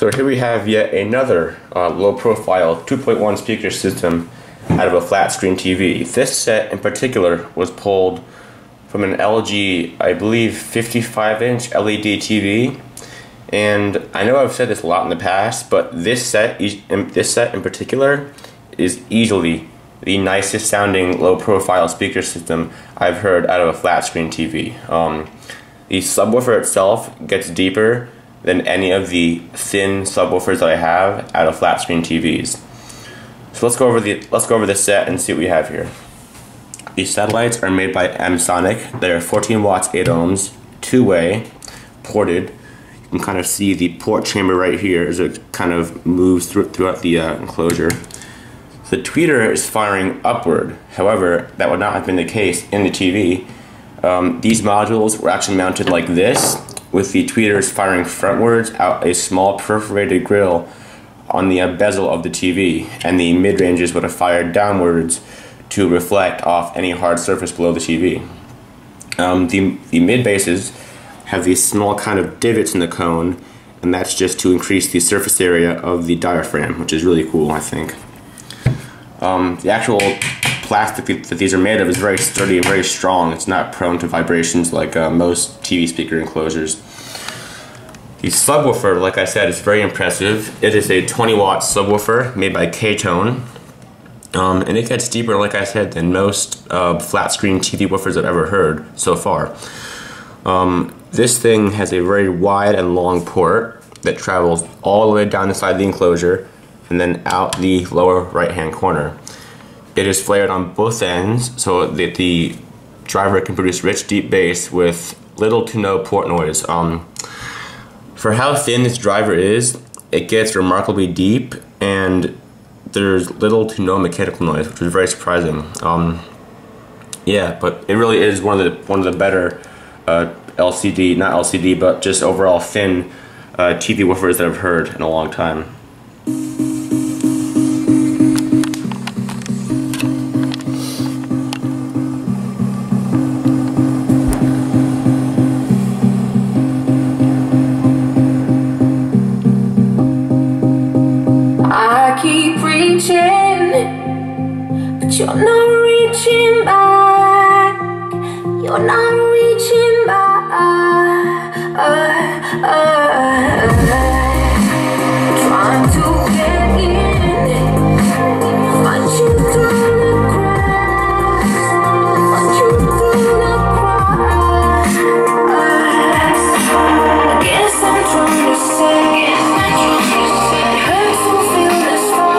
So here we have yet another low-profile 2.1 speaker system out of a flat-screen TV. This set in particular was pulled from an LG, I believe, 55-inch LED TV. And I know I've said this a lot in the past, but this set in particular is easily the nicest sounding low-profile speaker system I've heard out of a flat-screen TV. The subwoofer itself gets deeper than any of the thin subwoofers that I have out of flat-screen TVs. So let's go over this set and see what we have here. These satellites are made by M-Sonic. They're 14 watts, 8 ohms, two-way, ported. You can kind of see the port chamber right here as it kind of moves throughout the enclosure. The tweeter is firing upward. However, that would not have been the case in the TV. These modules were actually mounted like this, with the tweeters firing frontwards out a small perforated grill on the bezel of the TV, and the mid-ranges would have fired downwards to reflect off any hard surface below the TV. The mid-bases have these small kind of divots in the cone, and that's just to increase the surface area of the diaphragm, which is really cool, I think. The actual plastic that these are made of is very sturdy and very strong. It's not prone to vibrations like most TV speaker enclosures. The subwoofer, like I said, is very impressive. It is a 20 watt subwoofer made by K-Tone. And it gets deeper, like I said, than most flat screen TV woofers I've ever heard so far. This thing has a very wide and long port that travels all the way down the side of the enclosure and then out the lower right hand corner. It is flared on both ends so that the driver can produce rich deep bass with little to no port noise. For how thin this driver is, it gets remarkably deep and there's little to no mechanical noise, which is very surprising. Yeah, but it really is one of the better LCD, not LCD, but just overall thin TV woofers that I've heard in a long time. But you're not reaching back. You're not reaching back. Trying to get in, punch you through the cracks, punch you through the cracks. I guess I'm trying to say it hurts to feel this far.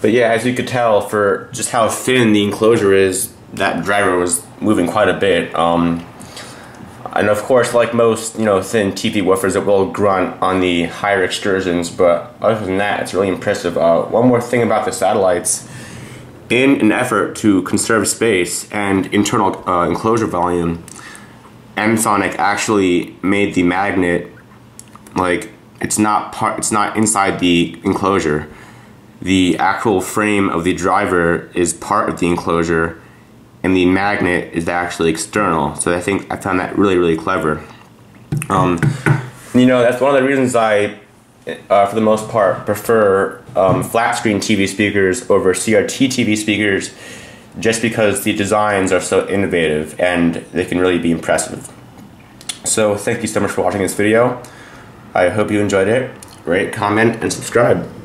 But yeah, as you could tell, for just how thin the enclosure is, that driver was moving quite a bit. And of course, like most thin TV woofers, it will grunt on the higher excursions. But other than that, it's really impressive. One more thing about the satellites: in an effort to conserve space and internal enclosure volume, M-Sonic actually made the magnet like it's not inside the enclosure. The actual frame of the driver is part of the enclosure, and the magnet is actually external. So I found that really clever. That's one of the reasons I, for the most part, prefer flat screen TV speakers over CRT TV speakers, just because the designs are so innovative and they can really be impressive. So thank you so much for watching this video. I hope you enjoyed it. Rate, comment, and subscribe.